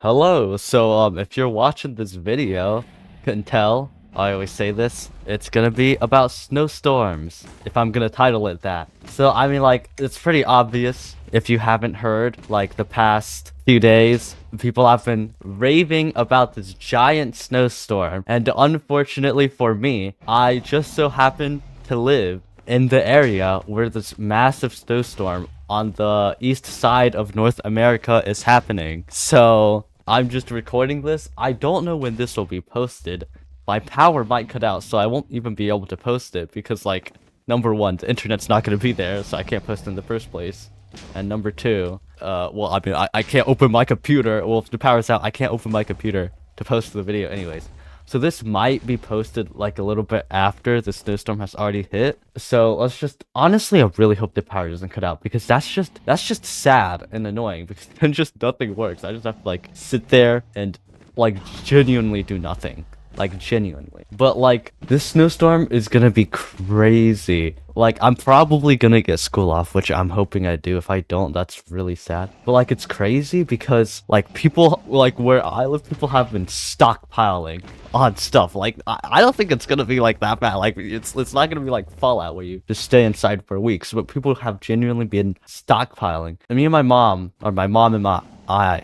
Hello. So if you're watching this video, couldn't tell, I always say this, it's gonna be about snowstorms, if I'm gonna title it that. So I mean, like, it's pretty obvious if you haven't heard, like, the past few days, people have been raving about this giant snowstorm, and unfortunately for me, I just so happen to live in the area where this massive snowstorm on the east side of North America is happening. So I'm just recording this. I don't know when this will be posted. My power might cut out, so I won't even be able to post it because, like, number one, the internet's not going to be there, so I can't post it in the first place. And number two, well, I mean, I can't open my computer. Well, if the power's out, I can't open my computer to post the video anyways. So this might be posted like a little bit after the snowstorm has already hit. So let's just honestly, I really hope the power doesn't cut out because that's just sad and annoying because then just nothing works. I just have to like sit there and like genuinely do nothing. Like genuinely. But like this snowstorm is gonna be crazy. Like I'm probably gonna get school off, which I'm hoping I do. If I don't, that's really sad. But like it's crazy because like people like where I live, people have been stockpiling on stuff. Like I don't think it's gonna be like that bad. Like it's not gonna be like Fallout where you just stay inside for weeks. But people have genuinely been stockpiling. And me and my mom, or my mom and my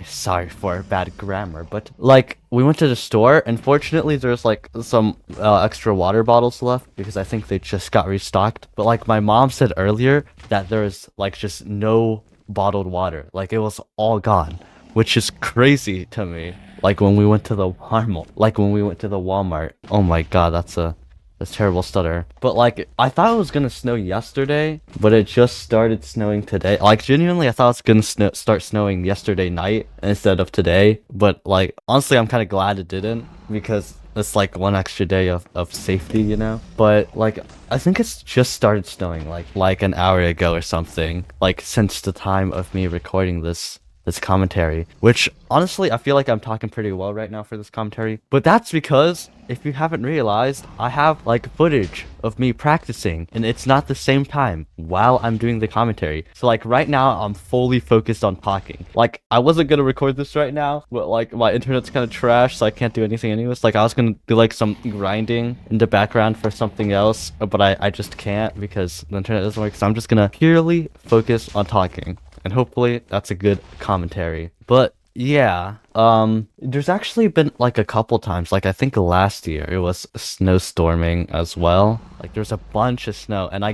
sorry for bad grammar, but like we went to the store and fortunately there's like some extra water bottles left because I think they just got restocked. But like my mom said earlier that there's like just no bottled water. Like it was all gone, which is crazy to me. Like when we went to the Walmart. Oh my God, that's a terrible stutter. But like I thought it was gonna snow yesterday, but it just started snowing today. Like genuinely I thought it was gonna start snowing yesterday night instead of today. But like honestly I'm kind of glad it didn't because it's like one extra day of safety, you know? But like I think it's just started snowing like an hour ago or something. Like since the time of me recording this commentary, which honestly I feel like I'm talking pretty well right now for this commentary, but that's because if you haven't realized, I have like footage of me practicing and it's not the same time while I'm doing the commentary. So like right now I'm fully focused on talking. Like I wasn't gonna record this right now, but like my internet's kind of trash, so I can't do anything anyways. Like I was gonna do like some grinding in the background for something else, but I just can't because the internet doesn't work. So I'm just gonna purely focus on talking. And hopefully that's a good commentary. But yeah, there's actually been like a couple times, like I think last year it was snowstorming as well. Like there's a bunch of snow and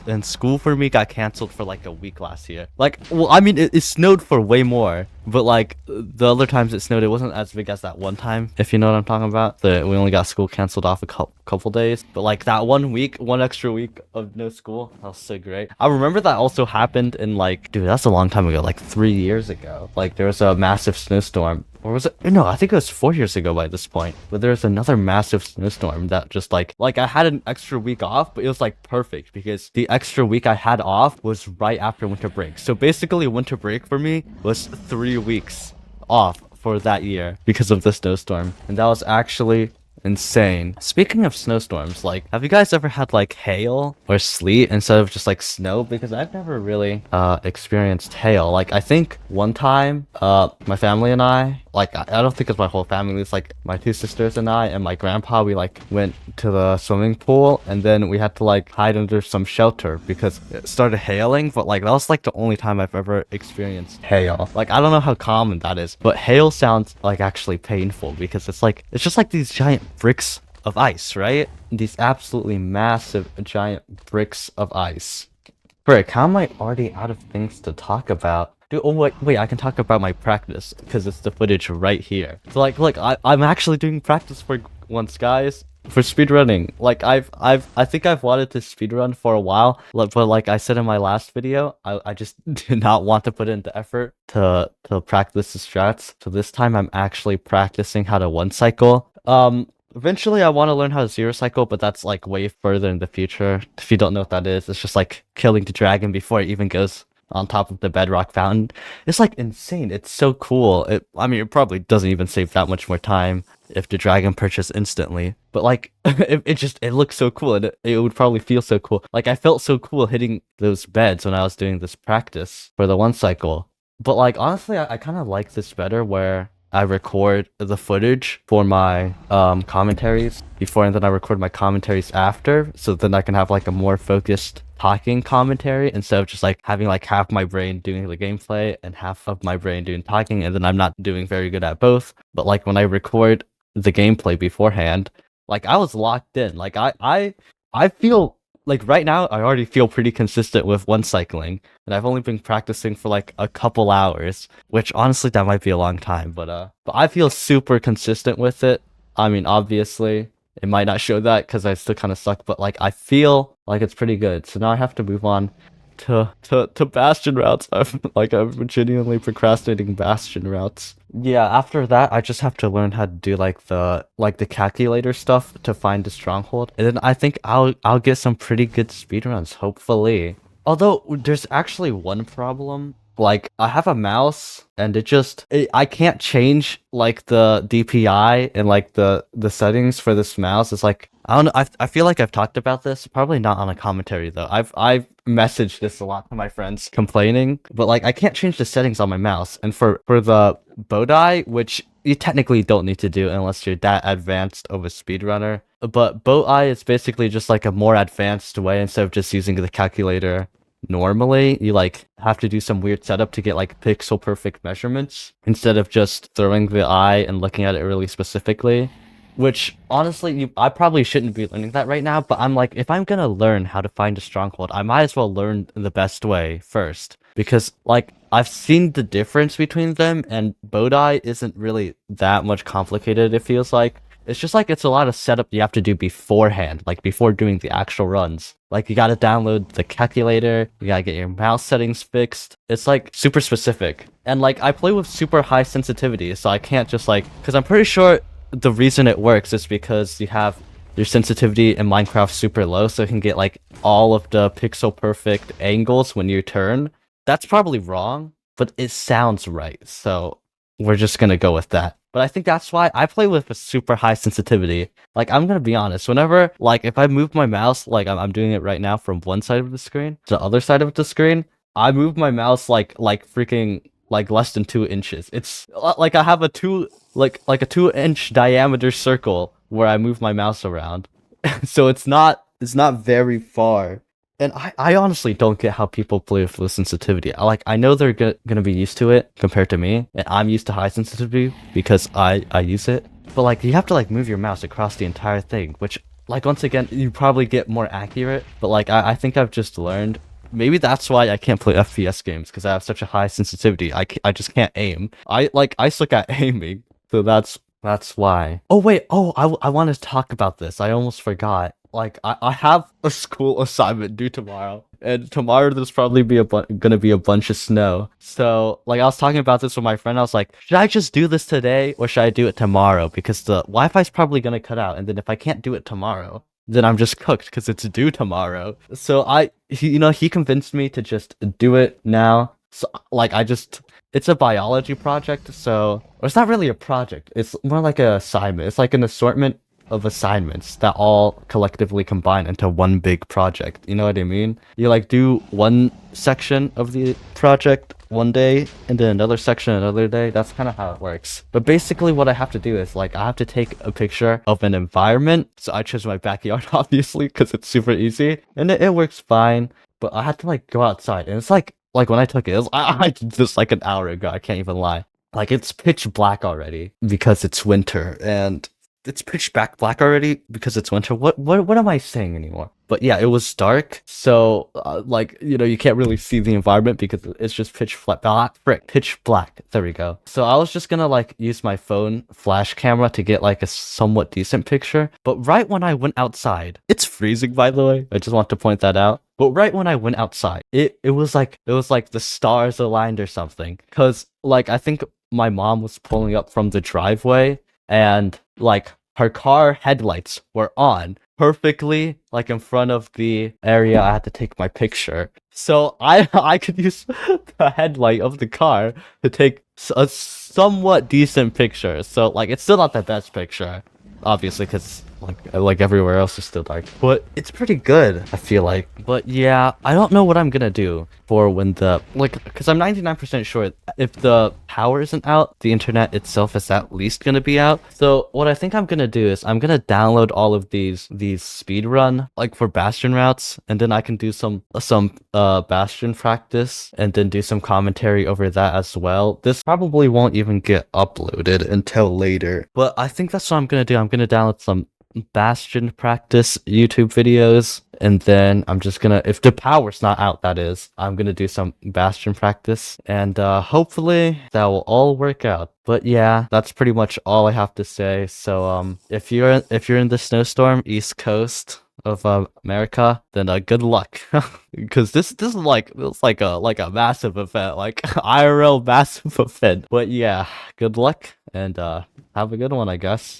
and school for me got canceled for like a week last year. Like, well, I mean, it snowed for way more, but like the other times it snowed, it wasn't as big as that one time, if you know what I'm talking about. We only got school canceled off a couple days, but like that one extra week of no school, that was so great. I remember that also happened in like, dude, that's a long time ago, like 3 years ago. Like there was a massive snowstorm. Or was it? No, I think it was 4 years ago by this point. But there was another massive snowstorm that just like I had an extra week off, but it was like perfect because the extra week I had off was right after winter break. So basically winter break for me was 3 weeks off for that year because of the snowstorm. And that was actually insane. Speaking of snowstorms, like, have you guys ever had like hail or sleet instead of just like snow? Because I've never really experienced hail. Like I think one time my family and I don't think it's my whole family, it's like my two sisters and I and my grandpa, we like went to the swimming pool and then we had to like hide under some shelter because it started hailing. But like that was like the only time I've ever experienced hail. Like I don't know how common that is, but hail sounds like actually painful because it's just like these giant bricks of ice, right? These absolutely massive giant bricks of ice. Frick, how am I already out of things to talk about? Dude, oh wait, I can talk about my practice because it's the footage right here. So like, look, I'm actually doing practice for once, guys, for speedrunning. Like I think I've wanted to speedrun for a while, but like I said in my last video, I just did not want to put in the effort to practice the strats. So this time I'm actually practicing how to one cycle. Eventually I want to learn how to zero cycle, but that's like way further in the future. If you don't know what that is, it's just like killing the dragon before it even goes on top of the bedrock fountain. It's like insane. It's so cool. I mean, it probably doesn't even save that much more time if the dragon purchased instantly. But like, it looks so cool, and it would probably feel so cool. Like I felt so cool hitting those beds when I was doing this practice for the one cycle. But like honestly, I kind of like this better where I record the footage for my commentaries before, and then I record my commentaries after, so then I can have like a more focused talking commentary instead of just like having like half my brain doing the gameplay and half of my brain doing talking, and then I'm not doing very good at both. But like when I record the gameplay beforehand, like I was locked in. Like I feel like right now I already feel pretty consistent with one cycling, and I've only been practicing for like a couple hours, which honestly that might be a long time, but I feel super consistent with it. I mean, obviously it might not show that because I still kind of suck, but like I feel like it's pretty good. So now I have to move on to bastion routes. I'm genuinely procrastinating bastion routes. Yeah, after that I just have to learn how to do like the calculator stuff to find the stronghold. And then I think I'll get some pretty good speedruns, hopefully. Although there's actually one problem. Like I have a mouse and I can't change like the DPI and like the settings for this mouse. It's like I don't know. I feel like I've talked about this, probably not on a commentary though. I've messaged this a lot to my friends complaining, but like I can't change the settings on my mouse. And for the bow die, which you technically don't need to do unless you're that advanced of a speedrunner. But bow eye is basically just like a more advanced way instead of just using the calculator. Normally, you like have to do some weird setup to get like pixel perfect measurements instead of just throwing the eye and looking at it really specifically. Which honestly, I probably shouldn't be learning that right now, but I'm like, if I'm gonna learn how to find a stronghold, I might as well learn the best way first. Because like I've seen the difference between them, and Bodai isn't really that much complicated, it feels like. It's just like it's a lot of setup you have to do beforehand, like before doing the actual runs. Like you gotta download the calculator, you gotta get your mouse settings fixed. It's like super specific. And like I play with super high sensitivity, so I can't just like, because I'm pretty sure the reason it works is because you have your sensitivity in Minecraft super low, so you can get like all of the pixel perfect angles when you turn. That's probably wrong, but it sounds right, so we're just gonna go with that. But I think that's why I play with a super high sensitivity. Like I'm gonna be honest, whenever like if I move my mouse, like I'm doing it right now from one side of the screen to the other side of the screen, I move my mouse like freaking like less than 2 inches. It's like I have a a 2 inch diameter circle where I move my mouse around. So it's not very far. And I honestly don't get how people play with low sensitivity. I know they're gonna be used to it compared to me, and I'm used to high sensitivity because I use it. But like you have to like move your mouse across the entire thing, which like once again you probably get more accurate. But like I think I've just learned. Maybe that's why I can't play FPS games because I have such a high sensitivity. I just can't aim. I suck at aiming, so that's why. Oh wait, I want to talk about this. I almost forgot. Like I have a school assignment due tomorrow, and tomorrow there's probably gonna be a bunch of snow. So like I was talking about this with my friend. I was like, should I just do this today or should I do it tomorrow? Because the Wi-Fi's probably gonna cut out, and then if I can't do it tomorrow, then I'm just cooked because it's due tomorrow. So he convinced me to just do it now. So like it's a biology project, so or it's not really a project. It's more like an assignment. It's like an assortment of assignments that all collectively combine into one big project. You know what I mean? You like do one section of the project one day and then another section another day. That's kind of how it works. But basically what I have to do is like I have to take a picture of an environment. So I chose my backyard obviously because it's super easy and it works fine. But I had to like go outside and it's like when I took it, I did this like an hour ago. I can't even lie. Like it's pitch black already because it's winter, and it's pitch black already because it's winter. What am I saying anymore? But yeah, it was dark, so like you can't really see the environment because it's just pitch black. There we go. So I was just gonna like use my phone flash camera to get like a somewhat decent picture. But right when I went outside, it's freezing by the way. I just want to point that out. But right when I went outside, it was like the stars aligned or something. Cause like I think my mom was pulling up from the driveway and like her car headlights were on perfectly like in front of the area I had to take my picture. So I could use the headlight of the car to take a somewhat decent picture. So like it's still not the best picture, obviously, because like everywhere else is still dark. But it's pretty good, I feel like. But yeah, I don't know what I'm gonna do for when the because I'm 99% sure if the power isn't out, the internet itself is at least gonna be out. So what I think I'm gonna do is I'm gonna download all of these speedrun like for bastion routes, and then I can do some bastion practice and then do some commentary over that as well. This probably won't even get uploaded until later, but I think that's what I'm gonna do. I'm gonna download some bastion practice YouTube videos, and then I'm just gonna, if the power's not out, that is, I'm gonna do some bastion practice, and hopefully that will all work out. But yeah, that's pretty much all I have to say. So if you're in the snowstorm east coast of America, then good luck, because this is like it's like a massive event, like IRL massive event. But yeah, good luck, and have a good one, I guess.